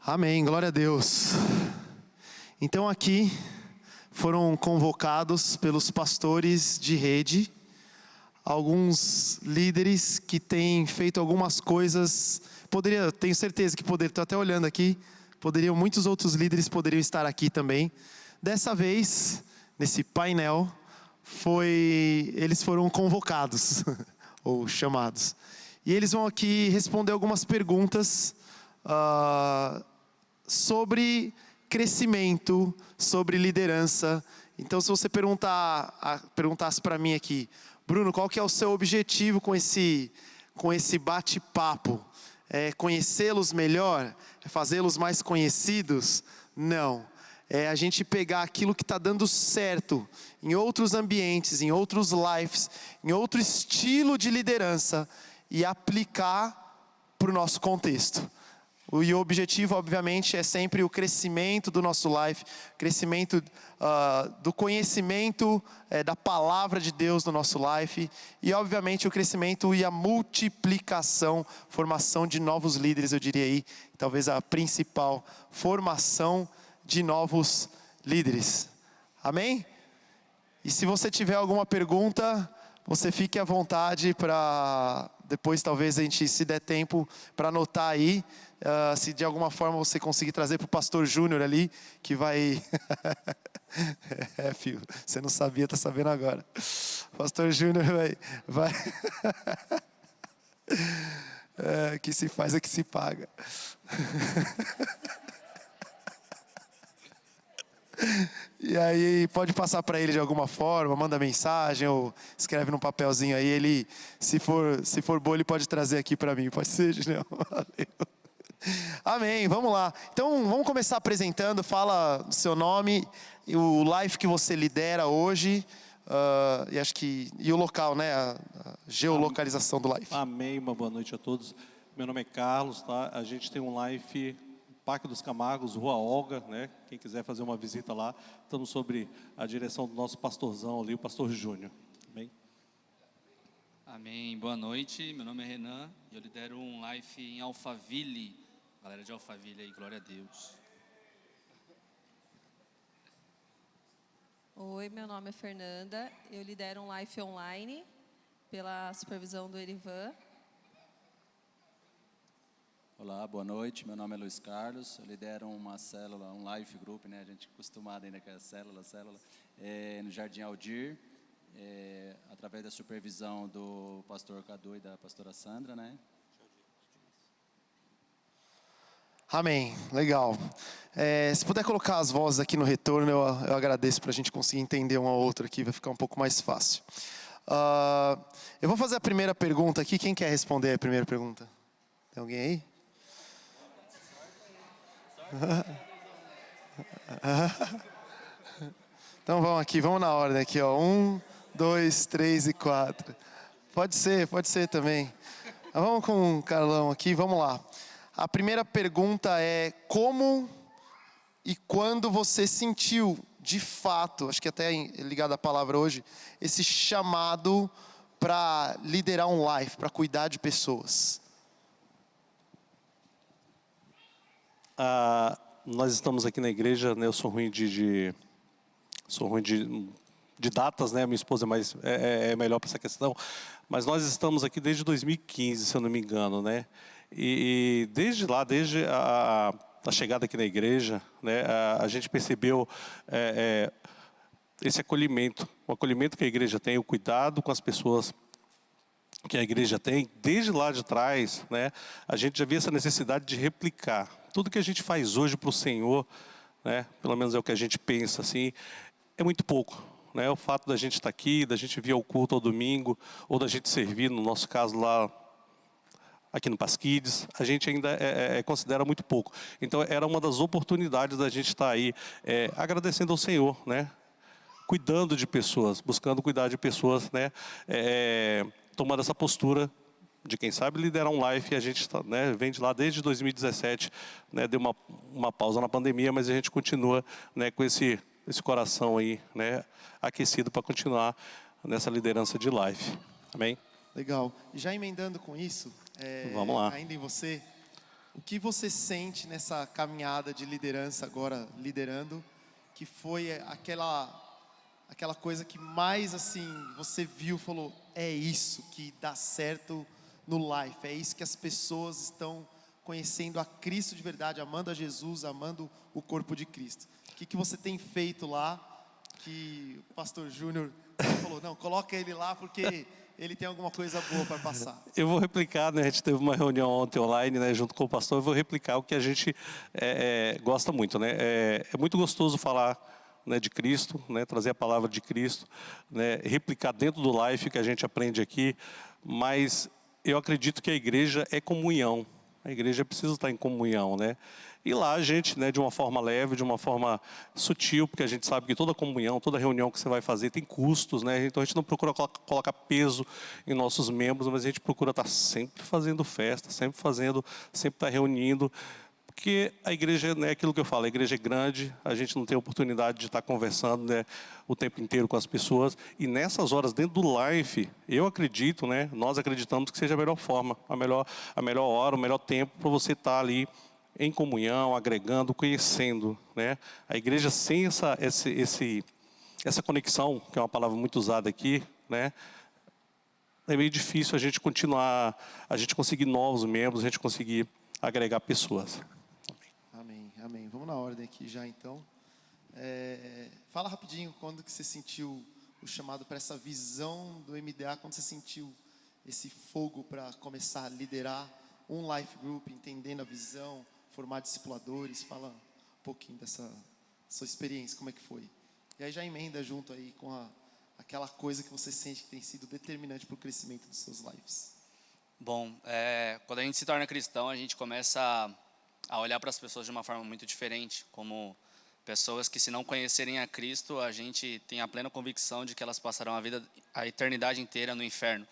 Amém, glória a Deus. Então aqui foram convocados pelos pastores de rede, alguns líderes que têm feito algumas coisas, tenho certeza que estou até olhando aqui, muitos outros líderes poderiam estar aqui também. Dessa vez, nesse painel, eles foram convocados, ou chamados. E eles vão aqui responder algumas perguntas sobre crescimento, sobre liderança. Então, se você perguntasse para mim aqui, Bruno, qual que é o seu objetivo com esse bate-papo? É conhecê-los melhor? É fazê-los mais conhecidos? Não. É a gente pegar aquilo que está dando certo em outros ambientes, em outros lives, em outro estilo de liderança e aplicar para o nosso contexto. E o objetivo, obviamente, é sempre o crescimento do nosso life, crescimento do conhecimento da palavra de Deus no nosso life e, obviamente, o crescimento e a multiplicação, formação de novos líderes, eu diria aí, talvez a principal formação de novos líderes. Amém? E se você tiver alguma pergunta, você fique à vontade para depois talvez a gente, se der tempo, para anotar aí. Se de alguma forma você conseguir trazer para o pastor Júnior ali, que vai... filho, você não sabia, está sabendo agora. Pastor Júnior vai... que se faz é que se paga. E aí pode passar para ele de alguma forma, manda mensagem ou escreve num papelzinho aí. Ele, se for bom, ele pode trazer aqui para mim. Pode ser, Julião? Valeu. Amém, vamos lá. Então vamos começar apresentando. Fala o seu nome e o life que você lidera hoje e o local, né? A geolocalização do life. Amém, uma boa noite a todos. Meu nome é Carlos, tá? A gente tem um life Parque dos Camargos, Rua Olga, né? Quem quiser fazer uma visita lá, estamos sob a direção do nosso pastorzão ali, o pastor Júnior. Amém? Amém, boa noite, meu nome é Renan e eu lidero um life em Alphaville. Galera de Alphaville aí, glória a Deus. Oi, meu nome é Fernanda, eu lidero um life online pela supervisão do Erivan. Olá, boa noite, meu nome é Luiz Carlos, eu lidero uma célula, um life group, né, a gente é acostumado ainda com a célula, no Jardim Aldir, através da supervisão do pastor Cadu e da pastora Sandra, né. Amém, legal. Se puder colocar as vozes aqui no retorno, eu agradeço para a gente conseguir entender um ao outro aqui, vai ficar um pouco mais fácil. Eu vou fazer a primeira pergunta aqui, quem quer responder a primeira pergunta? Tem alguém aí? Então vamos na ordem aqui, ó. 1, 2, 3 e 4. Pode ser também. Vamos com o Carlão aqui, vamos lá. A primeira pergunta é: como e quando você sentiu, de fato, acho que até ligado à palavra hoje, esse chamado para liderar um life, para cuidar de pessoas? Nós estamos aqui na igreja, né, eu sou ruim de datas, né? Minha esposa é melhor para essa questão, mas nós estamos aqui desde 2015, se eu não me engano, né? E desde a chegada aqui na igreja, né, a gente percebeu esse acolhimento, o acolhimento que a igreja tem, o cuidado com as pessoas que a igreja tem, desde lá de trás, né, a gente já via essa necessidade de replicar. Tudo que a gente faz hoje para o Senhor, né, pelo menos é o que a gente pensa, assim, é muito pouco. Né, o fato da gente estar aqui, da gente vir ao culto ao domingo, ou da gente servir, no nosso caso lá, aqui no Pasquides, a gente ainda considera muito pouco. Então era uma das oportunidades da gente estar aí agradecendo ao Senhor, né, cuidando de pessoas, buscando cuidar de pessoas, né, tomando essa postura de quem sabe liderar um life. A gente né, vem de lá desde 2017, né, deu uma pausa na pandemia, mas a gente continua, né, com esse coração aí, né, aquecido para continuar nessa liderança de life. Amém? Legal. Já emendando com isso, vamos lá. Ainda em você, O que você sente nessa caminhada de liderança, agora liderando, que foi aquela coisa que mais assim você viu, falou, é isso que dá certo no Life, é isso que as pessoas estão conhecendo a Cristo de verdade, amando a Jesus, amando o corpo de Cristo. O que você tem feito lá que o pastor Júnior falou, não, coloca ele lá porque ele tem alguma coisa boa para passar? Eu vou replicar, né? A gente teve uma reunião ontem online, né, junto com o pastor. Eu vou replicar o que a gente gosta muito, né? É muito gostoso falar, né, de Cristo, né, trazer a palavra de Cristo, né, replicar dentro do Life que a gente aprende aqui. Mas eu acredito que a igreja é comunhão. A igreja precisa estar em comunhão, né? E lá a gente, né, de uma forma leve, de uma forma sutil, porque a gente sabe que toda comunhão, toda reunião que você vai fazer tem custos, né? Então a gente não procura colocar peso em nossos membros, mas a gente procura estar sempre fazendo festa, sempre estar reunindo. Porque a igreja, né, aquilo que eu falo, a igreja é grande, a gente não tem oportunidade de estar conversando, né, o tempo inteiro com as pessoas. E nessas horas, dentro do Life, eu acredito, né, nós acreditamos que seja a melhor forma, a melhor hora, o melhor tempo para você estar ali em comunhão, agregando, conhecendo, né? A igreja sem essa conexão, que é uma palavra muito usada aqui, né? É meio difícil a gente continuar, a gente conseguir novos membros, a gente conseguir agregar pessoas. Amém, amém. Vamos na ordem aqui já então. Fala rapidinho quando que você sentiu o chamado para essa visão do MDA, quando você sentiu esse fogo para começar a liderar um life group, entendendo a visão, formar discipuladores. Fala um pouquinho dessa sua experiência, como é que foi? E aí já emenda junto aí com aquela coisa que você sente que tem sido determinante para o crescimento dos seus lives. Bom, quando a gente se torna cristão, a gente começa a olhar para as pessoas de uma forma muito diferente, como pessoas que, se não conhecerem a Cristo, a gente tem a plena convicção de que elas passarão a eternidade inteira no inferno.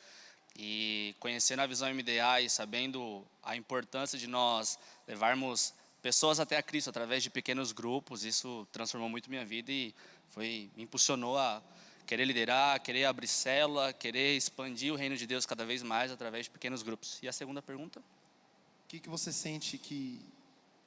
E conhecendo a visão MDA e sabendo a importância de nós levarmos pessoas até a Cristo através de pequenos grupos, isso transformou muito minha vida e me impulsionou a querer liderar, querer abrir célula, querer expandir o reino de Deus cada vez mais através de pequenos grupos. E a segunda pergunta? O que você sente que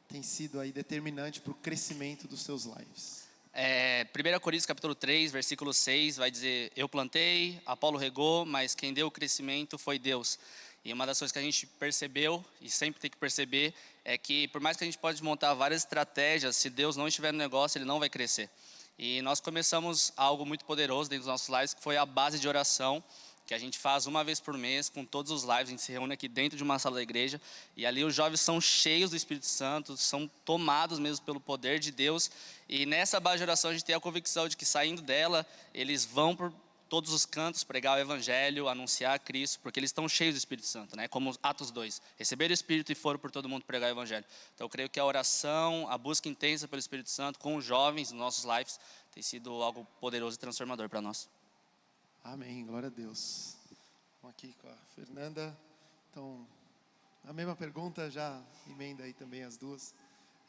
tem sido aí determinante para o crescimento dos seus lives? 1 Coríntios capítulo 3, versículo 6, vai dizer, eu plantei, Apolo regou, mas quem deu o crescimento foi Deus. E uma das coisas que a gente percebeu, e sempre tem que perceber, é que por mais que a gente pode montar várias estratégias, se Deus não estiver no negócio, ele não vai crescer. E nós começamos algo muito poderoso dentro dos nossos lives, que foi a base de oração, que a gente faz uma vez por mês, com todos os lives, a gente se reúne aqui dentro de uma sala da igreja, e ali os jovens são cheios do Espírito Santo, são tomados mesmo pelo poder de Deus, e nessa base de oração a gente tem a convicção de que saindo dela, eles vão por todos os cantos pregar o Evangelho, anunciar a Cristo, porque eles estão cheios do Espírito Santo, né? Como Atos 2, receberam o Espírito e foram por todo mundo pregar o Evangelho. Então eu creio que a oração, a busca intensa pelo Espírito Santo com os jovens nos nossos lives, tem sido algo poderoso e transformador para nós. Amém, glória a Deus. Vamos aqui com a Fernanda. Então, a mesma pergunta, já emenda aí também as duas.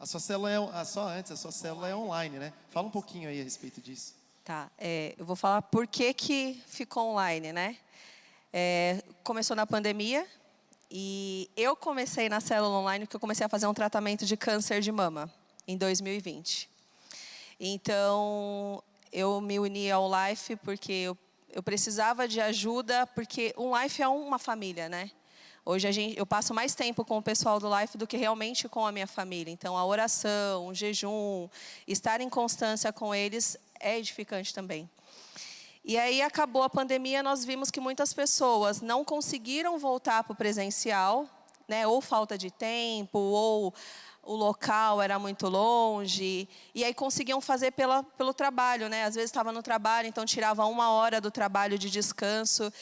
A sua célula a sua célula é online, né? Fala um pouquinho aí a respeito disso. Tá, eu vou falar por que ficou online, né? Começou na pandemia e eu comecei na célula online porque eu comecei a fazer um tratamento de câncer de mama em 2020. Então, eu me uni ao Life porque eu precisava de ajuda, porque um Life é uma família, né? Hoje eu passo mais tempo com o pessoal do Life do que realmente com a minha família. Então, a oração, o jejum, estar em constância com eles é edificante também. E aí acabou a pandemia, nós vimos que muitas pessoas não conseguiram voltar para o presencial, né? Ou falta de tempo, ou o local era muito longe, e aí conseguiam fazer pelo trabalho, né? Às vezes estava no trabalho, então tirava 1 hora do trabalho de descanso.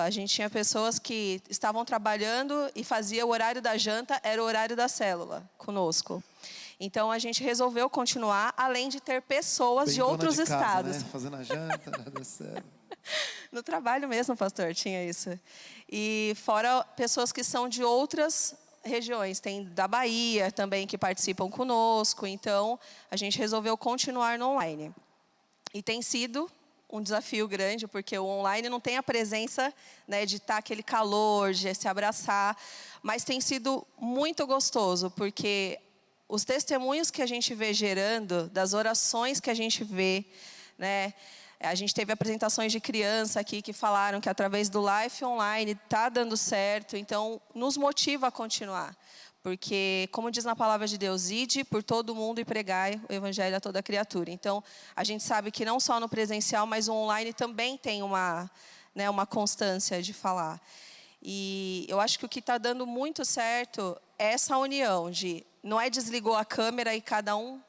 A gente tinha pessoas que estavam trabalhando e fazia o horário da janta, era o horário da célula conosco. Então a gente resolveu continuar, além de ter pessoas de outros de casa, estados. Né? Fazendo a janta, nada sério. No trabalho mesmo, pastor, tinha isso. E fora pessoas que são de outras regiões, tem da Bahia também que participam conosco, então a gente resolveu continuar no online. E tem sido um desafio grande, porque o online não tem a presença, né, de estar aquele calor, de se abraçar, mas tem sido muito gostoso, porque os testemunhos que a gente vê gerando, das orações que a gente vê, né, a gente teve apresentações de criança aqui que falaram que através do Life Online está dando certo, então nos motiva a continuar. Porque, como diz na palavra de Deus, ide por todo mundo e pregai o evangelho a toda criatura. Então, a gente sabe que não só no presencial, mas o online também tem uma constância de falar. E eu acho que o que está dando muito certo é essa união de, não é desligou a câmera e cada um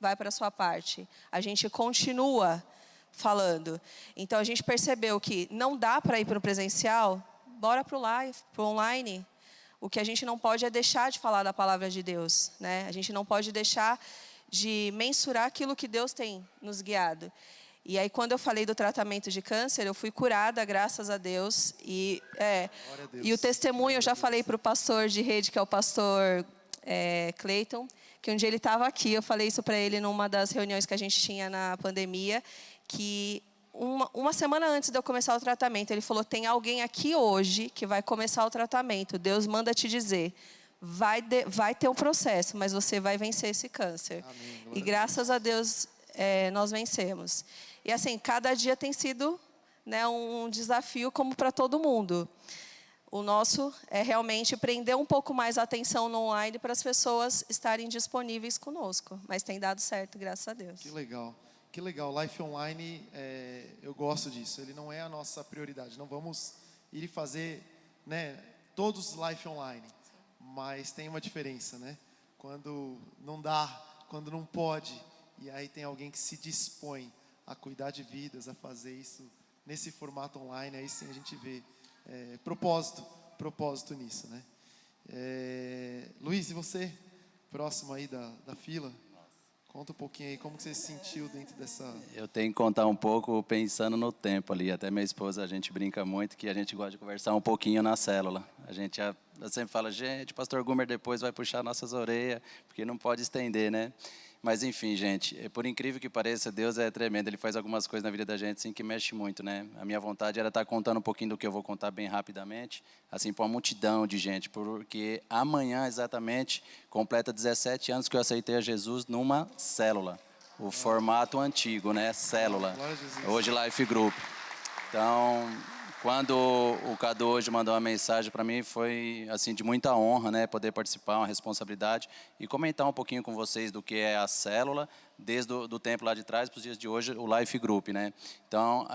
vai para a sua parte. A gente continua falando. Então, a gente percebeu que não dá para ir para o presencial, bora para o live, para o online. O que a gente não pode é deixar de falar da palavra de Deus, né? A gente não pode deixar de mensurar aquilo que Deus tem nos guiado. E aí, quando eu falei do tratamento de câncer, eu fui curada, graças a Deus. E o testemunho, eu já falei para o pastor de rede, que é o pastor Clayton, que um dia ele estava aqui, eu falei isso para ele numa das reuniões que a gente tinha na pandemia, que uma semana antes de eu começar o tratamento, ele falou, tem alguém aqui hoje que vai começar o tratamento. Deus manda te dizer, vai ter um processo, mas você vai vencer esse câncer. Amém, e graças a Deus, nós vencemos. E assim, cada dia tem sido, né, um desafio como para todo mundo. O nosso é realmente prender um pouco mais a atenção no online para as pessoas estarem disponíveis conosco. Mas tem dado certo, graças a Deus. Que legal. Que legal, Life Online, eu gosto disso, ele não é a nossa prioridade, não vamos ir fazer, né, todos Life Online, mas tem uma diferença, né, quando não dá, quando não pode, e aí tem alguém que se dispõe a cuidar de vidas, a fazer isso nesse formato online, aí sim a gente vê propósito nisso, né. Luiz, e você, próximo aí da fila? Conta um pouquinho aí, como que você se sentiu dentro dessa... Eu tenho que contar um pouco pensando no tempo ali. Até minha esposa, a gente brinca muito que a gente gosta de conversar um pouquinho na célula. Eu sempre falo, gente, pastor Gumer depois vai puxar nossas orelhas, porque não pode estender, né? Mas enfim, gente, por incrível que pareça, Deus é tremendo. Ele faz algumas coisas na vida da gente assim que mexe muito, né? A minha vontade era estar contando um pouquinho do que eu vou contar bem rapidamente, assim, para uma multidão de gente, porque amanhã exatamente completa 17 anos que eu aceitei a Jesus numa célula. O formato antigo, né? Célula. Hoje Life Group. Então, quando o Cadu hoje mandou uma mensagem para mim, foi assim de muita honra, né, poder participar, uma responsabilidade e comentar um pouquinho com vocês do que é a célula, desde do tempo lá de trás para os dias de hoje, o Life Group, né? Então,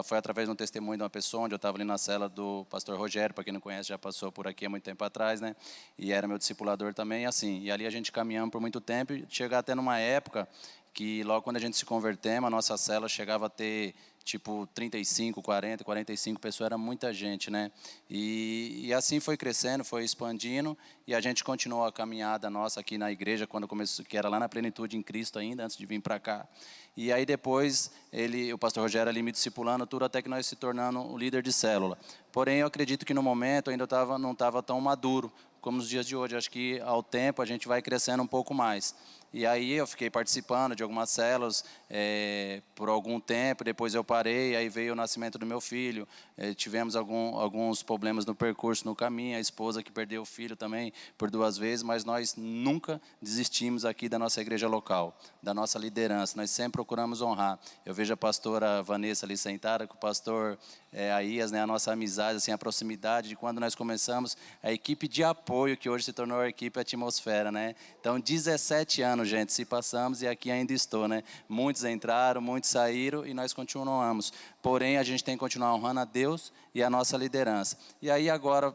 foi através de um testemunho de uma pessoa, onde eu estava ali na célula do pastor Rogério, para quem não conhece, já passou por aqui há muito tempo atrás, né? E era meu discipulador também, assim. E ali a gente caminhamos por muito tempo, e chegar até numa época que logo quando a gente se convertemos, a nossa célula chegava a ter tipo 35, 40, 45 pessoas, era muita gente, né? E assim foi crescendo, foi expandindo, e a gente continuou a caminhada nossa aqui na igreja, quando começou, que era lá na Plenitude em Cristo ainda, antes de vir para cá. E aí depois, o pastor Rogério ali me discipulando, tudo até que nós se tornando o líder de célula. Porém, eu acredito que no momento ainda não estava tão maduro, como nos dias de hoje. Acho que ao tempo a gente vai crescendo um pouco mais. E aí eu fiquei participando de algumas células por algum tempo, depois eu parei, aí veio o nascimento do meu filho, tivemos alguns problemas no percurso, no caminho, a esposa que perdeu o filho também por 2 vezes, mas nós nunca desistimos aqui da nossa igreja local, da nossa liderança, nós sempre procuramos honrar. Eu vejo a pastora Vanessa ali sentada, com o pastor Aías, né, a nossa amizade, assim, a proximidade de quando nós começamos, a equipe de apoio, que hoje se tornou a equipe Atmosfera, né? Então, 17 anos, gente, se passamos e aqui ainda estou, né? Muitos entraram, muitos saíram e nós continuamos. Porém, a gente tem que continuar honrando a Deus e a nossa liderança. E aí agora,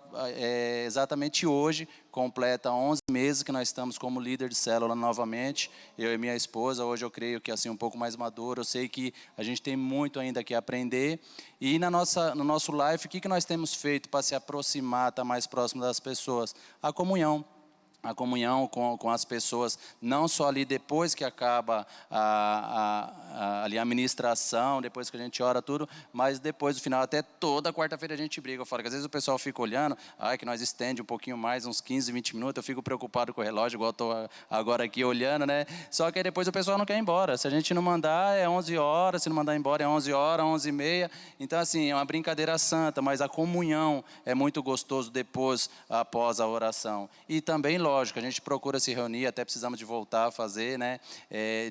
exatamente hoje, completa 11 meses que nós estamos como líder de célula novamente, eu e minha esposa. Hoje eu creio que assim um pouco mais maduro, eu sei que a gente tem muito ainda que aprender. E no nosso life, o que nós temos feito para se aproximar, estar mais próximo das pessoas? A comunhão. a comunhão com as pessoas, não só ali depois que acaba ali a ministração, depois que a gente ora tudo, mas depois do final, até toda quarta-feira a gente briga. Eu falo que às vezes o pessoal fica olhando, que nós estende um pouquinho mais, uns 15, 20 minutos, eu fico preocupado com o relógio, igual estou agora aqui olhando, né? Só que aí depois o pessoal não quer ir embora. Se a gente não mandar, é 11 horas, se não mandar embora, é 11 horas, 11h30. Então, assim, é uma brincadeira santa, mas a comunhão é muito gostoso depois, após a oração. E também, lógico, a gente procura se reunir, até precisamos de voltar a fazer, né?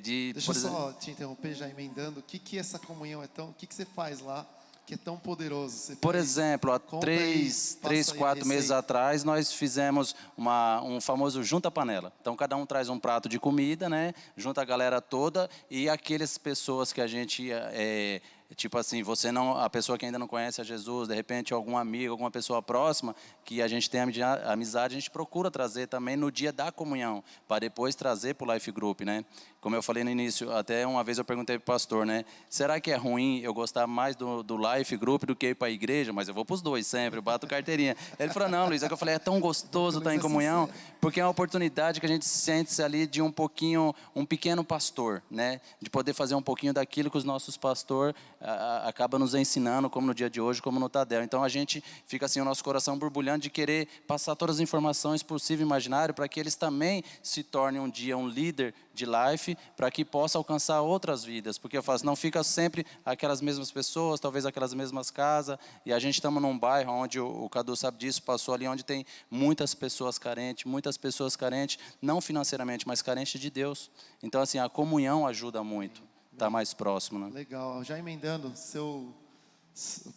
Deixa eu só te interromper, já emendando. O que essa comunhão é tão... O que você faz lá que é tão poderoso? Você Por faz... exemplo, há Conta aí, 4 meses atrás, nós fizemos um famoso junta-panela. Então, cada um traz um prato de comida, né? Junta a galera toda e aquelas pessoas que a gente... tipo assim, a pessoa que ainda não conhece a Jesus, de repente algum amigo, alguma pessoa próxima, que a gente tem amizade, a gente procura trazer também no dia da comunhão, para depois trazer para o Life Group, né? Como eu falei no início, até uma vez eu perguntei para o pastor, né? Será que é ruim eu gostar mais do Life Group do que ir para a igreja? Mas eu vou para os dois sempre, eu bato carteirinha. Ele falou, não, Luiz, é que eu falei, é tão gostoso estar em comunhão, porque é uma oportunidade que a gente sente-se ali de um pequeno pastor, né? De poder fazer um pouquinho daquilo que os nossos pastores acaba nos ensinando, como no dia de hoje, como no Tadel. Então a gente fica assim, o nosso coração borbulhando de querer passar todas as informações possíveis e imaginárias para que eles também se tornem um dia um líder de life, para que possa alcançar outras vidas. Porque eu falo assim, não fica sempre aquelas mesmas pessoas, talvez aquelas mesmas casas, e a gente estamos num bairro onde o Cadu sabe disso, passou ali onde tem muitas pessoas carentes, não financeiramente, mas carentes de Deus. Então assim, a comunhão ajuda muito. Está mais próximo, né? Legal. Já emendando,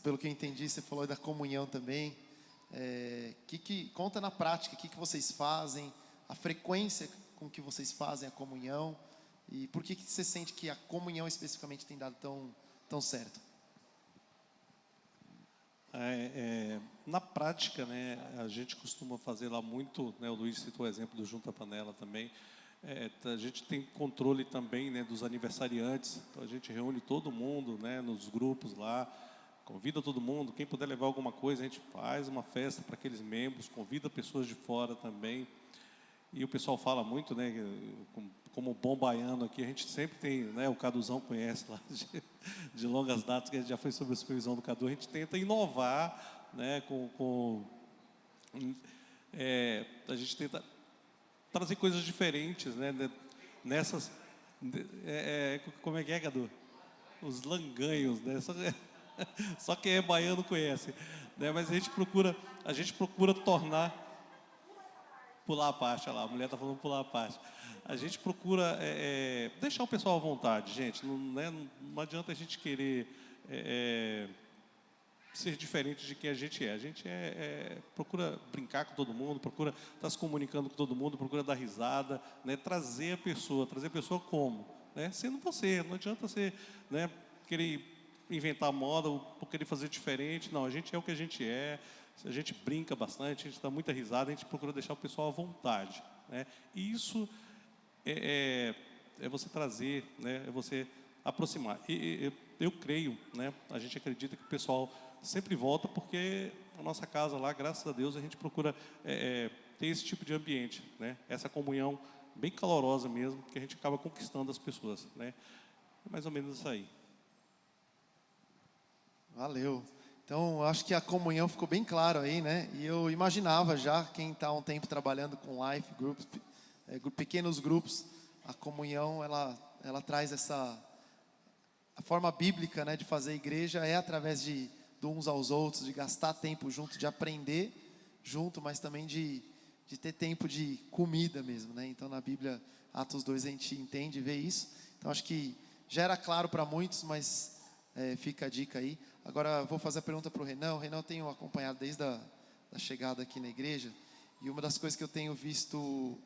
pelo que eu entendi, você falou da comunhão também. Conta na prática, o que vocês fazem, a frequência com que vocês fazem a comunhão e por que você sente que a comunhão especificamente tem dado tão certo? Na prática, né, a gente costuma fazer lá muito, né, o Luiz citou o exemplo do Junta Panela também. A gente tem controle também, né, dos aniversariantes, então a gente reúne todo mundo, né, nos grupos lá, convida todo mundo, quem puder levar alguma coisa, a gente faz uma festa para aqueles membros, convida pessoas de fora também, e o pessoal fala muito, né, como bom baiano aqui, a gente sempre tem, né, o Caduzão conhece lá de longas datas, que a gente já foi sob a supervisão do Cadu, a gente tenta inovar, né, a gente tenta trazer coisas diferentes, né? Nessas, como é que é, Cadu? Os langanhos, né? Só quem é baiano conhece, né? Mas a gente procura tornar pular a parte, olha lá, a mulher está falando pular a parte. A gente procura deixar o pessoal à vontade, gente. Não adianta a gente querer ser diferente de quem a gente é. A gente procura brincar com todo mundo, procura estar se comunicando com todo mundo, procura dar risada, né? Trazer a pessoa como? Né? Sendo você, não adianta você, né, querer inventar moda ou querer fazer diferente. Não, a gente é o que a gente é, a gente brinca bastante, a gente dá muita risada, a gente procura deixar o pessoal à vontade. Né? E isso é você trazer, né, é você aproximar. Eu creio, né, a gente acredita que o pessoal sempre volta porque a nossa casa lá, graças a Deus, a gente procura ter esse tipo de ambiente, né? Essa comunhão bem calorosa mesmo, que a gente acaba conquistando as pessoas, né? É mais ou menos isso aí. Valeu. Então, acho que a comunhão ficou bem claro aí, né? E eu imaginava já, quem está há um tempo trabalhando com life groups, pequenos grupos, a comunhão, ela traz a forma bíblica, né, de fazer igreja é através de uns aos outros, de gastar tempo junto, de aprender junto, mas também de ter tempo de comida mesmo, né? Então, na Bíblia, Atos 2, a gente entende e vê isso. Então, acho que já era claro para muitos, mas fica a dica aí. Agora, vou fazer a pergunta para o Renan. O Renan eu tenho acompanhado desde a chegada aqui na igreja, e uma das coisas que eu tenho visto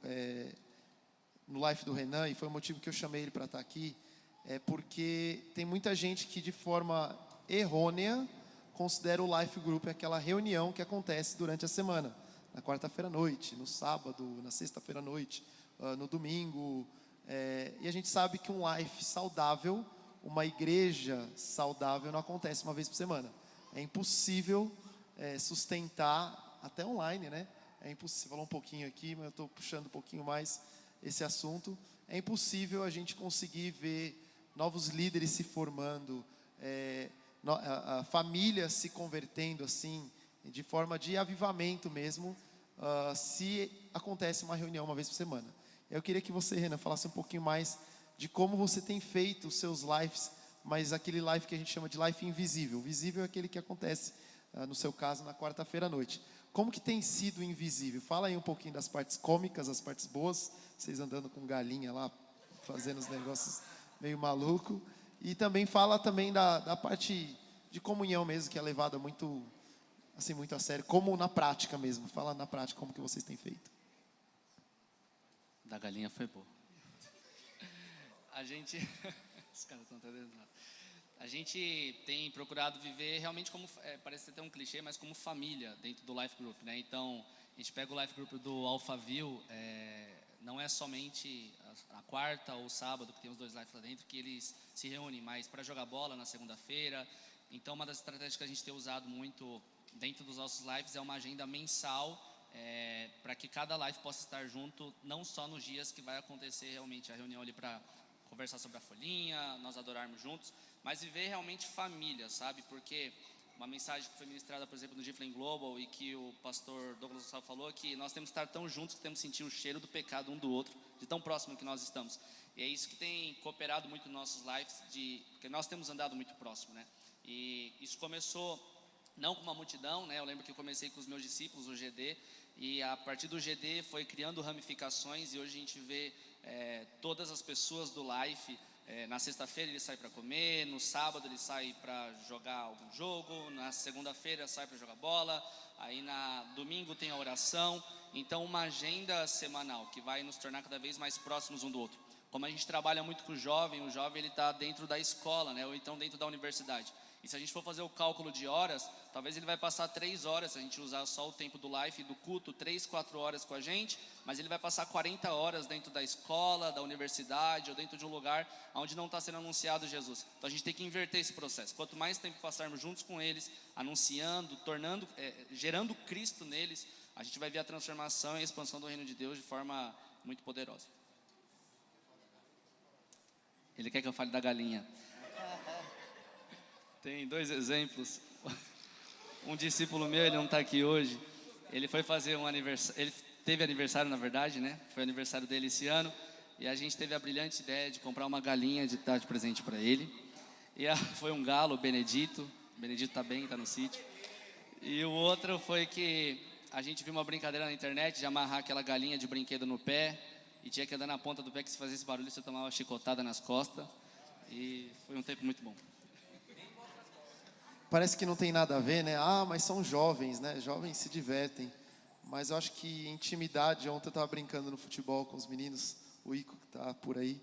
no life do Renan, e foi o motivo que eu chamei ele para estar aqui, é porque tem muita gente que, de forma errônea, considera o Life Group aquela reunião que acontece durante a semana, na quarta-feira à noite, no sábado, na sexta-feira à noite, no domingo. E a gente sabe que um life saudável, uma igreja saudável, não acontece uma vez por semana. É impossível sustentar, até online, né, é impossível, você falou um pouquinho aqui, mas eu estou puxando um pouquinho mais esse assunto. É impossível a gente conseguir ver novos líderes se formando, a família se convertendo assim, de forma de avivamento mesmo, se acontece uma reunião uma vez por semana. Eu queria que você, Renan, falasse um pouquinho mais de como você tem feito os seus lives, mas aquele live que a gente chama de live invisível. O visível é aquele que acontece, no seu caso, na quarta-feira à noite. Como que tem sido invisível? Fala aí um pouquinho das partes cômicas, as partes boas, vocês andando com galinha lá, fazendo os negócios meio maluco. E também fala também da parte de comunhão mesmo, que é levada muito, assim, muito a sério, como na prática mesmo. Fala na prática como que vocês têm feito. Da galinha foi boa. A gente... Os caras estão até dentro. A gente tem procurado viver realmente como... parece até um clichê, mas como família dentro do Life Group, né? Então, a gente pega o Life Group do Alphaville, não é somente a quarta ou o sábado, que tem os 2 lives lá dentro, que eles se reúnem, mas para jogar bola na segunda-feira. Então, uma das estratégias que a gente tem usado muito dentro dos nossos lives é uma agenda mensal, para que cada live possa estar junto, não só nos dias que vai acontecer realmente a reunião ali para conversar sobre a folhinha, nós adorarmos juntos, mas viver realmente família, sabe? Porque uma mensagem que foi ministrada, por exemplo, no Giflen Global e que o pastor Douglas Gonçalves falou é que nós temos que estar tão juntos que temos que sentir o cheiro do pecado um do outro, de tão próximo que nós estamos. E é isso que tem cooperado muito nos nossos lives, porque nós temos andado muito próximo, né? E isso começou não com uma multidão, né? Eu lembro que eu comecei com os meus discípulos, o GD, e a partir do GD foi criando ramificações, e hoje a gente vê todas as pessoas do Life. Na sexta-feira ele sai para comer, no sábado ele sai para jogar algum jogo, na segunda-feira sai para jogar bola, aí na domingo tem a oração. Então, uma agenda semanal que vai nos tornar cada vez mais próximos um do outro. Como a gente trabalha muito com o jovem ele está dentro da escola, né? Ou então dentro da universidade. E se a gente for fazer o cálculo de horas, talvez ele vai passar 3 horas, se a gente usar só o tempo do life, do culto, 3, 4 horas com a gente, mas ele vai passar 40 horas dentro da escola, da universidade, ou dentro de um lugar onde não está sendo anunciado Jesus. Então a gente tem que inverter esse processo. Quanto mais tempo passarmos juntos com eles, anunciando, gerando Cristo neles, a gente vai ver a transformação e a expansão do reino de Deus de forma muito poderosa. Ele quer que eu fale da galinha. Tem 2 exemplos. Um discípulo meu, ele não está aqui hoje. Ele foi fazer um aniversário. Ele teve aniversário, na verdade, né? Foi aniversário dele esse ano. E a gente teve a brilhante ideia de comprar uma galinha de dar de presente para ele. E foi um galo, o Benedito. O Benedito está bem, está no sítio. E o outro foi que a gente viu uma brincadeira na internet de amarrar aquela galinha de brinquedo no pé. E tinha que andar na ponta do pé, que se fazia esse barulho, você tomava uma chicotada nas costas. E foi um tempo muito bom. Parece que não tem nada a ver, né? Mas são jovens, né? Jovens se divertem. Mas eu acho que intimidade, ontem eu estava brincando no futebol com os meninos, o Ico que está por aí.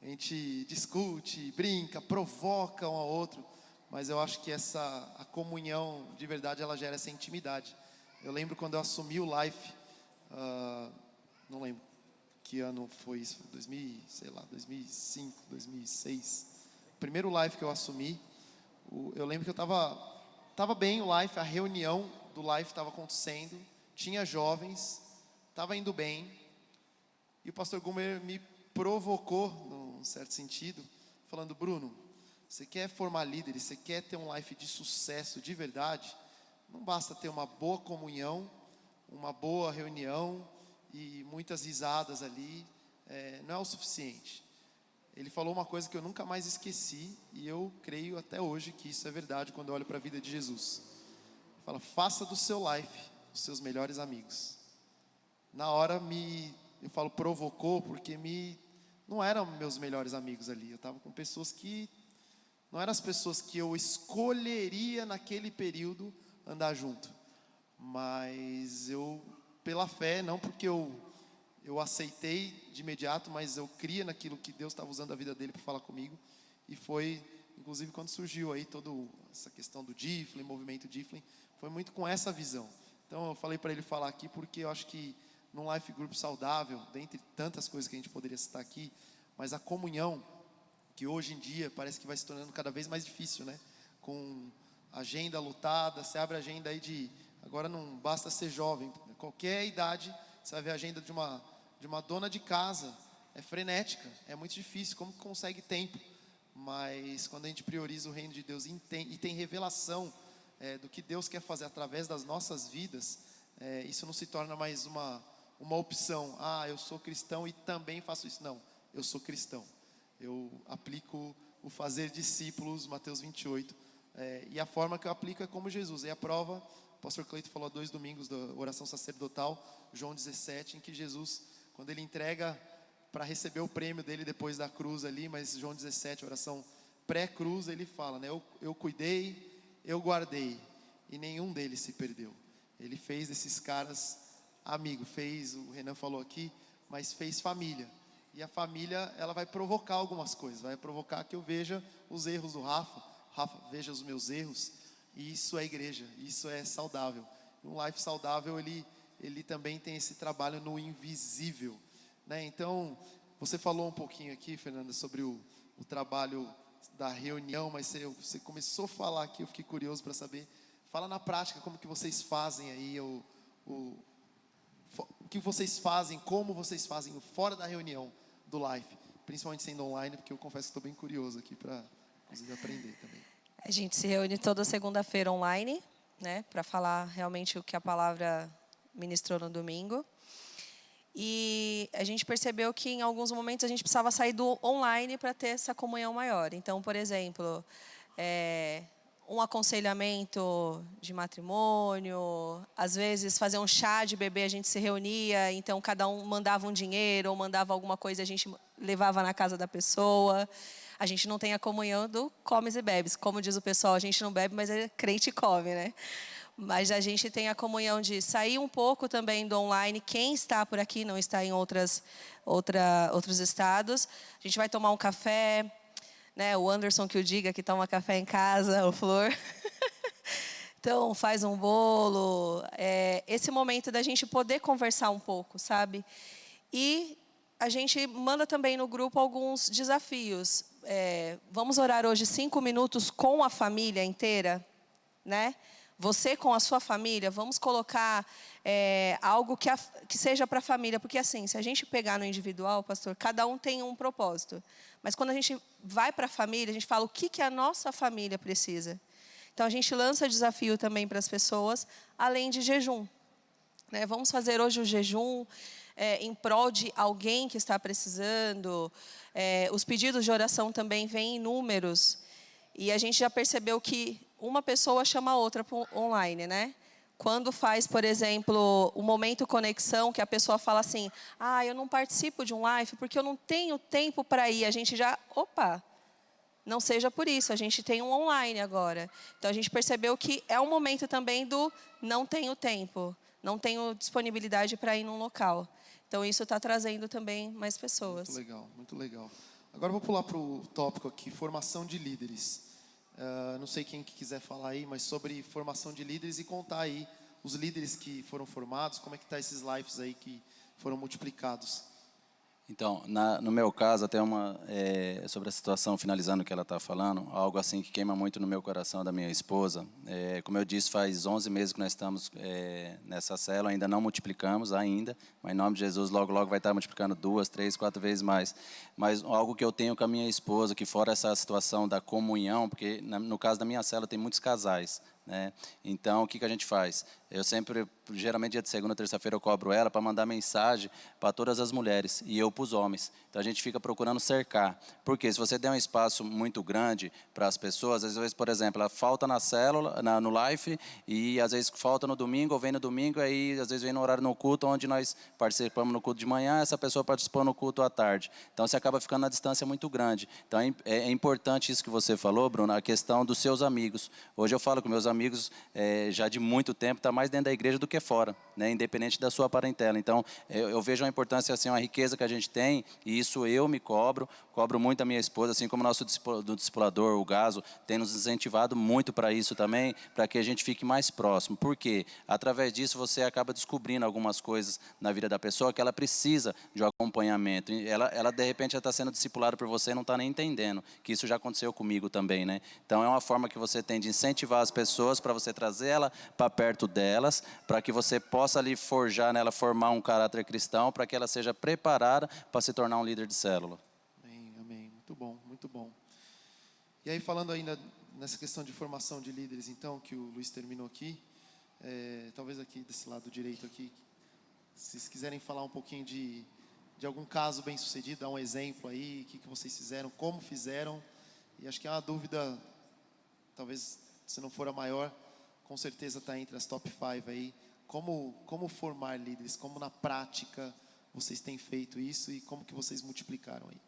A gente discute, brinca, provoca um ao outro. Mas eu acho que a comunhão, de verdade, ela gera essa intimidade. Eu lembro quando eu assumi o Life, não lembro que ano foi isso, 2005, 2006. O primeiro Life que eu assumi, eu lembro que eu estava bem o Life, a reunião do Life estava acontecendo, tinha jovens, estava indo bem, e o pastor Gumer me provocou, num certo sentido, falando: Bruno, você quer formar líderes, você quer ter um Life de sucesso de verdade, não basta ter uma boa comunhão, uma boa reunião e muitas risadas ali, não é o suficiente. Ele falou uma coisa que eu nunca mais esqueci, e eu creio até hoje que isso é verdade quando eu olho para a vida de Jesus. Ele fala: faça do seu life os seus melhores amigos. Na hora eu falo provocou, porque não eram meus melhores amigos ali. Eu estava com pessoas que não eram as pessoas que eu escolheria naquele período andar junto. Mas eu, pela fé, não porque eu aceitei de imediato, mas eu cria naquilo que Deus estava usando a vida dele para falar comigo. E foi, inclusive, quando surgiu aí toda essa questão do Giflen, movimento Giflen, foi muito com essa visão. Então eu falei para ele falar aqui, porque eu acho que num life group saudável, dentre tantas coisas que a gente poderia citar aqui, mas a comunhão, que hoje em dia parece que vai se tornando cada vez mais difícil, né? Com agenda lotada, você abre a agenda aí agora não basta ser jovem, Qualquer idade, você vai ver a agenda de uma dona de casa, é frenética, é muito difícil, como que consegue tempo? Mas quando a gente prioriza o reino de Deus e tem revelação do que Deus quer fazer através das nossas vidas, isso não se torna mais uma opção. Eu sou cristão e também faço isso. Não, eu sou cristão. Eu aplico o fazer discípulos, Mateus 28. E a forma que eu aplico é como Jesus. E a prova, o pastor Cleito falou há 2 domingos da oração sacerdotal, João 17, em que Jesus, quando ele entrega para receber o prêmio dele depois da cruz ali, mas João 17, oração pré-cruz, ele fala, né? Eu cuidei, eu guardei, e nenhum deles se perdeu. Ele fez desses caras amigos, o Renan falou aqui, mas fez família. E a família, ela vai provocar algumas coisas, vai provocar que eu veja os erros do Rafa veja os meus erros, e isso é igreja, isso é saudável. Um life saudável, ele também tem esse trabalho no invisível, né? Então, você falou um pouquinho aqui, Fernanda, sobre o trabalho da reunião, mas você começou a falar aqui, eu fiquei curioso para saber. Fala na prática como que vocês fazem aí, o que vocês fazem, como vocês fazem fora da reunião do Life, principalmente sendo online, porque eu confesso que estou bem curioso aqui para inclusive aprender também. A gente se reúne toda segunda-feira online, né, para falar realmente o que a palavra ministrou no domingo. E a gente percebeu que em alguns momentos a gente precisava sair do online para ter essa comunhão maior. Então, por exemplo, um aconselhamento de matrimônio, às vezes fazer um chá de bebê, a gente se reunia, então cada um mandava um dinheiro ou mandava alguma coisa, a gente levava na casa da pessoa. A gente não tem a comunhão do comes e bebes. Como diz o pessoal, a gente não bebe, mas é crente e come, né? Mas a gente tem a comunhão de sair um pouco também do online. Quem está por aqui, não está em outros estados. A gente vai tomar um café, né? O Anderson que o diga que toma café em casa, o Flor. Então, faz um bolo. Esse momento da gente poder conversar um pouco, sabe? E a gente manda também no grupo alguns desafios. Vamos orar hoje 5 minutos com a família inteira, né? Você com a sua família, vamos colocar algo que seja para a família. Porque assim, se a gente pegar no individual, pastor, cada um tem um propósito. Mas quando a gente vai para a família, a gente fala o que a nossa família precisa. Então, a gente lança desafio também para as pessoas, além de jejum, né? Vamos fazer hoje o jejum em prol de alguém que está precisando. Os pedidos de oração também vêm em números. E a gente já percebeu que uma pessoa chama a outra para online, né? Quando faz, por exemplo, o momento conexão, que a pessoa fala assim, eu não participo de um live porque eu não tenho tempo para ir. A gente já, não seja por isso, a gente tem um online agora. Então, a gente percebeu que é um momento também do não tenho tempo, não tenho disponibilidade para ir num local. Então, isso está trazendo também mais pessoas. Muito legal, muito legal. Agora, eu vou pular para o tópico aqui, formação de líderes. Não sei quem que quiser falar aí, mas sobre formação de líderes e contar aí os líderes que foram formados, como é que está esses lives aí que foram multiplicados. Então, no meu caso, até sobre a situação, finalizando o que ela está falando, algo assim que queima muito no meu coração da minha esposa. Como eu disse, faz 11 meses que nós estamos nessa célula, ainda não multiplicamos ainda, mas em nome de Jesus, logo, logo vai estar multiplicando 2, 3, 4 vezes mais. Mas algo que eu tenho com a minha esposa, que fora essa situação da comunhão, porque no caso da minha célula tem muitos casais, né? Então, o que a gente faz? Eu sempre, geralmente dia de segunda, terça-feira, eu cobro ela para mandar mensagem para todas as mulheres e eu para os homens. Então, a gente fica procurando cercar. Porque se você der um espaço muito grande para as pessoas, às vezes, por exemplo, ela falta na célula, no live, e às vezes falta no domingo, ou vem no domingo, aí às vezes vem no horário no culto, onde nós participamos no culto de manhã, essa pessoa participou no culto à tarde. Então, você acaba ficando na distância muito grande. Então, é importante isso que você falou, Bruno, a questão dos seus amigos. Hoje eu falo com meus amigos já de muito tempo, está mais dentro da igreja do que fora, né? Independente da sua parentela. Então, eu vejo a importância, assim, uma riqueza que a gente tem, e isso eu me cobro muito a minha esposa, assim como o nosso discipulador, o Gaso, tem nos incentivado muito para isso também, para que a gente fique mais próximo. Por quê? Através disso, você acaba descobrindo algumas coisas na vida da pessoa que ela precisa de um acompanhamento. Ela de repente, já está sendo discipulada por você e não está nem entendendo, que isso já aconteceu comigo também, né? Então, é uma forma que você tem de incentivar as pessoas pessoas para você trazer ela para perto delas, para que você possa ali forjar nela, formar um caráter cristão, para que ela seja preparada para se tornar um líder de célula. Amém, amém. Muito bom, muito bom. E aí, falando ainda nessa questão de formação de líderes, então, que o Luiz terminou aqui, talvez aqui desse lado direito aqui, se vocês quiserem falar um pouquinho de algum caso bem sucedido, dar um exemplo aí, o que vocês fizeram, como fizeram, e acho que é uma dúvida, talvez se não for a maior, com certeza está entre as top 5 aí, como formar líderes, como na prática vocês têm feito isso e como que vocês multiplicaram aí.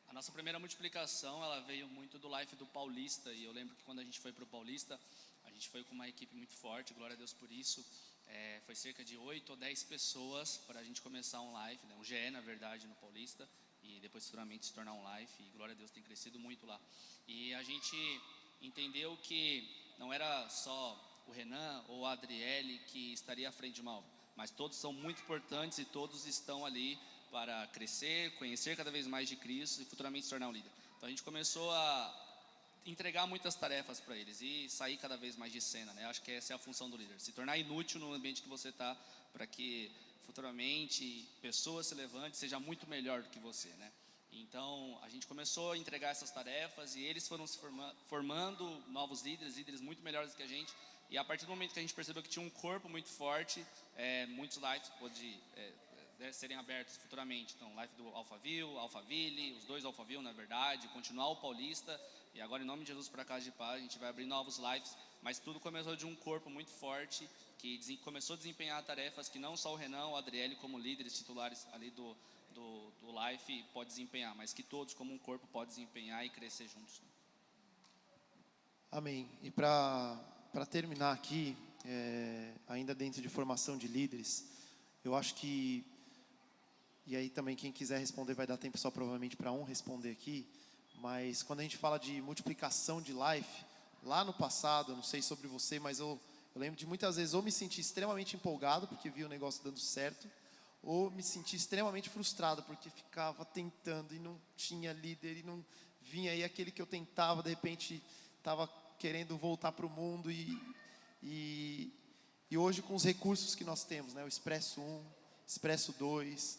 A nossa primeira multiplicação, ela veio muito do Life do Paulista, e eu lembro que quando a gente foi para o Paulista, a gente foi com uma equipe muito forte, glória a Deus por isso. Foi cerca de 8 ou 10 pessoas para a gente começar um Life, né? Um GE, na verdade, no Paulista, e depois futuramente se tornar um Life, e glória a Deus tem crescido muito lá. E a gente entendeu que não era só o Renan ou a Adriele que estaria à frente de uma obra, mas todos são muito importantes e todos estão ali para crescer, conhecer cada vez mais de Cristo e futuramente se tornar um líder. Então a gente começou a entregar muitas tarefas para eles e sair cada vez mais de cena, né? Acho que essa é a função do líder, se tornar inútil no ambiente que você está, para que futuramente pessoas se levantem, seja muito melhor do que você, né? Então a gente começou a entregar essas tarefas e eles foram se formando novos líderes muito melhores do que a gente. E a partir do momento que a gente percebeu que tinha um corpo muito forte, muitos lives serem abertos futuramente. Então, live do Alphaville, Alphaville, os 2 Alphaville, na verdade, continuar o Paulista, e agora, em nome de Jesus, para a Casa de Paz, a gente vai abrir novos lives, mas tudo começou de um corpo muito forte, que começou a desempenhar tarefas que não só o Renan ou a Adriele, como líderes titulares ali do Life, pode desempenhar, mas que todos, como um corpo, podem desempenhar e crescer juntos. Amém. E para terminar aqui, ainda dentro de formação de líderes, eu acho que, e aí também quem quiser responder vai dar tempo só provavelmente para um responder aqui, mas quando a gente fala de multiplicação de life, lá no passado, eu não sei sobre você, mas eu lembro de muitas vezes ou me sentir extremamente empolgado porque vi o negócio dando certo, ou me sentir extremamente frustrado porque ficava tentando e não tinha líder e não vinha, aí aquele que eu tentava de repente estava querendo voltar para o mundo e hoje com os recursos que nós temos, né, o Expresso 1, Expresso 2,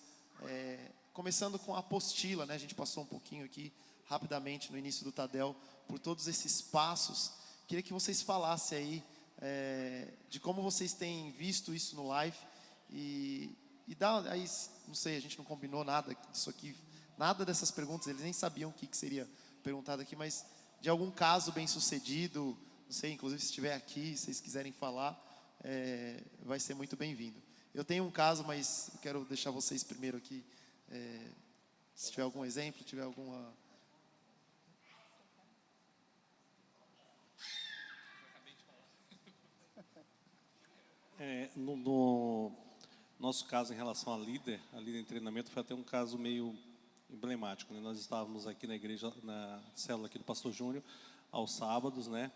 começando com a apostila, né, a gente passou um pouquinho aqui rapidamente no início do Tadel por todos esses passos. Queria que vocês falassem aí de como vocês têm visto isso no live e dá aí, não sei, a gente não combinou nada disso aqui, nada dessas perguntas, eles nem sabiam o que seria perguntado aqui, mas de algum caso bem sucedido, não sei, inclusive se estiver aqui, se vocês quiserem falar, vai ser muito bem-vindo. Eu tenho um caso, mas eu quero deixar vocês primeiro aqui, se tiver algum exemplo, tiver alguma... No nosso caso em relação a líder em treinamento, foi até um caso meio emblemático, né? Nós estávamos aqui na igreja, na célula aqui do Pastor Júnior, aos sábados, né?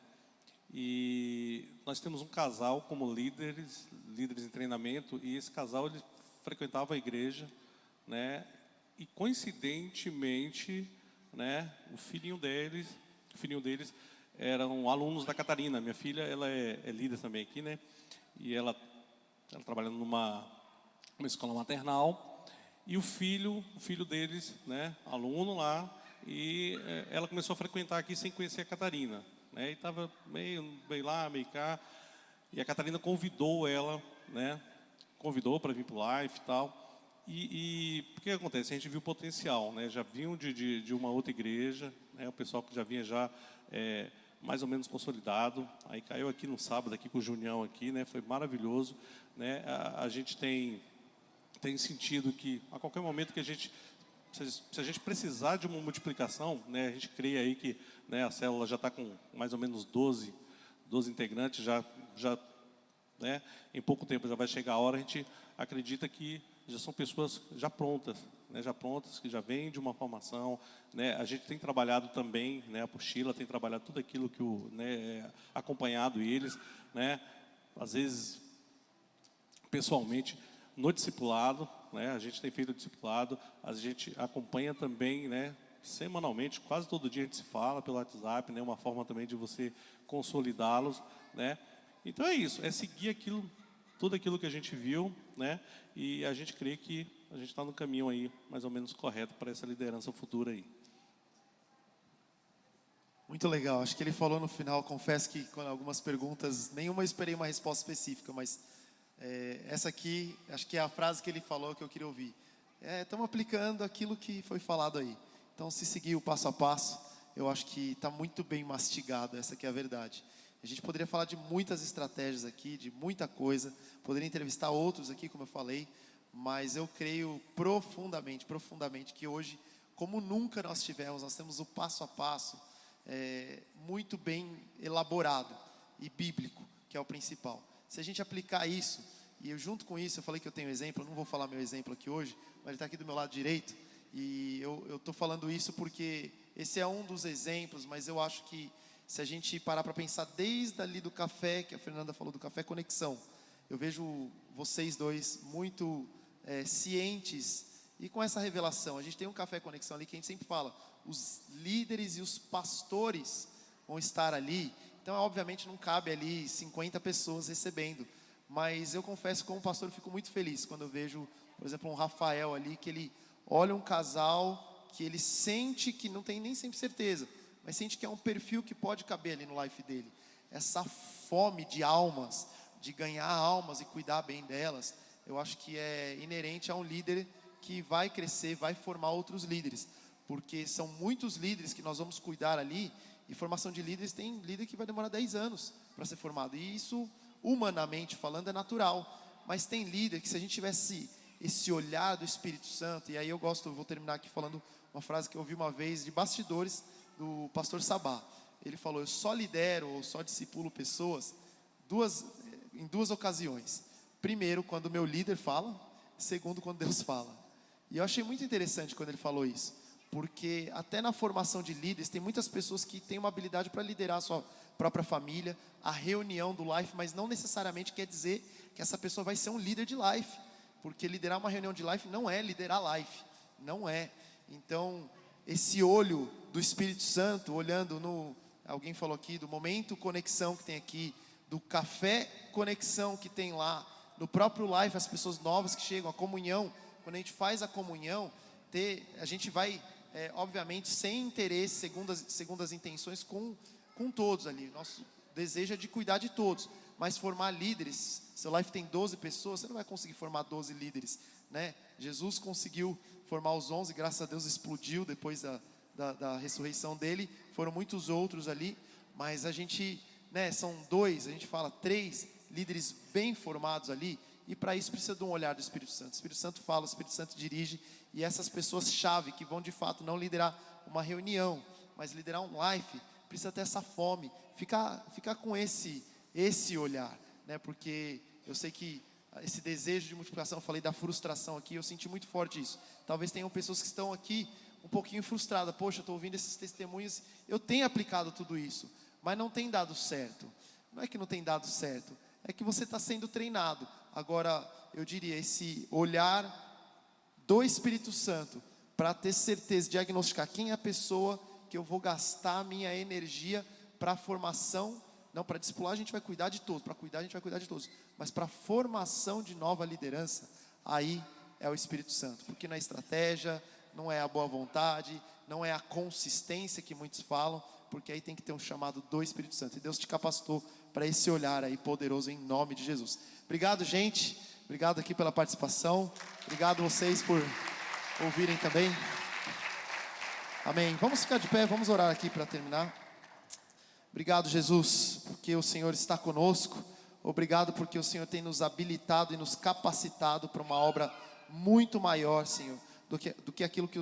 E nós temos um casal como líderes em treinamento, e esse casal ele frequentava a igreja, né? E coincidentemente, né, o filhinho deles eram alunos da Catarina. Minha filha, ela é líder também aqui, né? E ela trabalha numa escola maternal, e o filho deles, né, aluno lá, e ela começou a frequentar aqui sem conhecer a Catarina, né? E estava meio lá, meio cá, e a Catarina convidou ela, né? Convidou para vir para o Life e tal. E o que acontece? A gente viu o potencial, né? Já vinham de uma outra igreja, né? O pessoal que já vinha mais ou menos consolidado. Aí caiu aqui no sábado aqui com o Junião aqui, né? Foi maravilhoso, né? A gente tem sentido que a qualquer momento que se a gente precisar de uma multiplicação, né? A gente crê aí que, né, a célula já está com mais ou menos 12 integrantes, já né? Em pouco tempo já vai chegar a hora. A gente acredita que já são pessoas já prontas, né? Que já vêm de uma formação, né? A gente tem trabalhado também, né? A apostila tem trabalhado tudo aquilo que acompanhado eles, né? Às vezes pessoalmente no discipulado, né? A gente tem feito o discipulado, a gente acompanha também, né? semanalmente, quase todo dia a gente se fala pelo WhatsApp, né? Uma forma também de você consolidá-los, né? Então é isso, é seguir aquilo, tudo aquilo que a gente viu, né? E a gente crê que a gente está no caminho aí, mais ou menos correto para essa liderança futura aí. Muito legal, acho que ele falou no final, confesso que com algumas perguntas, nenhuma eu esperei uma resposta específica, mas essa aqui, acho que é a frase que ele falou que eu queria ouvir. Estamos aplicando aquilo que foi falado aí. Então, se seguir o passo a passo, eu acho que está muito bem mastigado, essa aqui é a verdade. A gente poderia falar de muitas estratégias aqui, de muita coisa, poderia entrevistar outros aqui, como eu falei, mas eu creio profundamente, que hoje, como nunca nós temos o passo a passo, muito bem elaborado e bíblico, que é o principal. Se a gente aplicar isso, e eu, junto com isso, eu falei que eu tenho exemplo, eu não vou falar meu exemplo aqui hoje, mas ele está aqui do meu lado direito, e eu estou falando isso porque esse é um dos exemplos, mas eu acho que se a gente parar para pensar desde ali do café, que a Fernanda falou do Café Conexão, eu vejo vocês dois muito cientes e com essa revelação. A gente tem um Café Conexão ali que a gente sempre fala, os líderes e os pastores vão estar ali. Então, obviamente, não cabe ali 50 pessoas recebendo. Mas eu confesso, como pastor, eu fico muito feliz quando eu vejo, por exemplo, um Rafael ali, que ele olha um casal, que ele sente que não tem nem sempre certeza, mas sente que é um perfil que pode caber ali no life dele. Essa fome de almas, de ganhar almas e cuidar bem delas, eu acho que é inerente a um líder que vai crescer, vai formar outros líderes. Porque são muitos líderes que nós vamos cuidar ali, e formação de líderes, tem líder que vai demorar 10 anos para ser formado, e isso, humanamente falando, é natural, mas tem líder que, se a gente tivesse esse olhar do Espírito Santo, e aí eu vou terminar aqui falando uma frase que eu ouvi uma vez de bastidores do pastor Sabá. Ele falou: eu só lidero ou só discipulo pessoas em duas ocasiões. Primeiro, quando o meu líder fala; segundo, quando Deus fala. E eu achei muito interessante quando ele falou isso, porque até na formação de líderes, tem muitas pessoas que têm uma habilidade para liderar a sua própria família, a reunião do life, mas não necessariamente quer dizer que essa pessoa vai ser um líder de life, porque liderar uma reunião de life não é liderar life, não é. Então, esse olho do Espírito Santo, olhando alguém falou aqui, do momento conexão que tem aqui, do café conexão que tem lá, no próprio life, as pessoas novas que chegam, a comunhão, quando a gente faz a comunhão, a gente vai, obviamente, sem interesse, segundo as intenções, com todos ali. Nosso desejo é de cuidar de todos, mas formar líderes. Seu life tem 12 pessoas, você não vai conseguir formar 12 líderes, né? Jesus conseguiu formar os 11, graças a Deus explodiu depois da ressurreição dele. Foram muitos outros ali, mas a gente, né, são 2, a gente fala 3 líderes bem formados ali, e para isso precisa de um olhar do Espírito Santo. O Espírito Santo fala, o Espírito Santo dirige, e essas pessoas-chave que vão de fato não liderar uma reunião, mas liderar um life, precisa ter essa fome, ficar com esse olhar, né? Porque eu sei que esse desejo de multiplicação, eu falei da frustração aqui, eu senti muito forte isso. Talvez tenham pessoas que estão aqui um pouquinho frustradas. Poxa, eu estou ouvindo esses testemunhos, eu tenho aplicado tudo isso, mas não tem dado certo. Não é que não tem dado certo, é que você está sendo treinado. Agora, eu diria, esse olhar do Espírito Santo, para ter certeza, diagnosticar quem é a pessoa que eu vou gastar a minha energia para a formação. Não, para discipular a gente vai cuidar de todos, para cuidar a gente vai cuidar de todos, mas para a formação de nova liderança, aí é o Espírito Santo, porque não é estratégia, não é a boa vontade, não é a consistência que muitos falam, porque aí tem que ter um chamado do Espírito Santo, e Deus te capacitou para esse olhar aí poderoso, em nome de Jesus. Obrigado, gente, obrigado aqui pela participação, obrigado vocês por ouvirem também. Amém. Vamos ficar de pé, vamos orar aqui para terminar. Obrigado, Jesus, porque o Senhor está conosco. Obrigado porque o Senhor tem nos habilitado e nos capacitado para uma obra muito maior, Senhor, do que aquilo que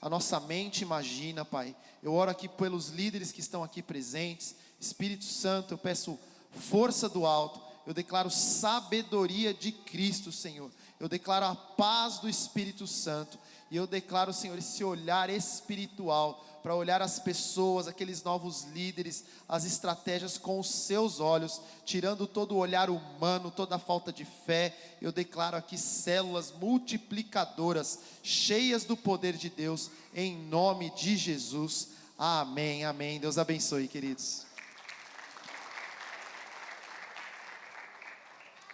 a nossa mente imagina, Pai. Eu oro aqui pelos líderes que estão aqui presentes. Espírito Santo, eu peço força do alto. Eu declaro sabedoria de Cristo, Senhor. Eu declaro a paz do Espírito Santo. E eu declaro, Senhor, esse olhar espiritual para olhar as pessoas, aqueles novos líderes, as estratégias com os seus olhos, tirando todo o olhar humano, toda a falta de fé. Eu declaro aqui células multiplicadoras, cheias do poder de Deus, em nome de Jesus. Amém, amém. Deus abençoe, queridos.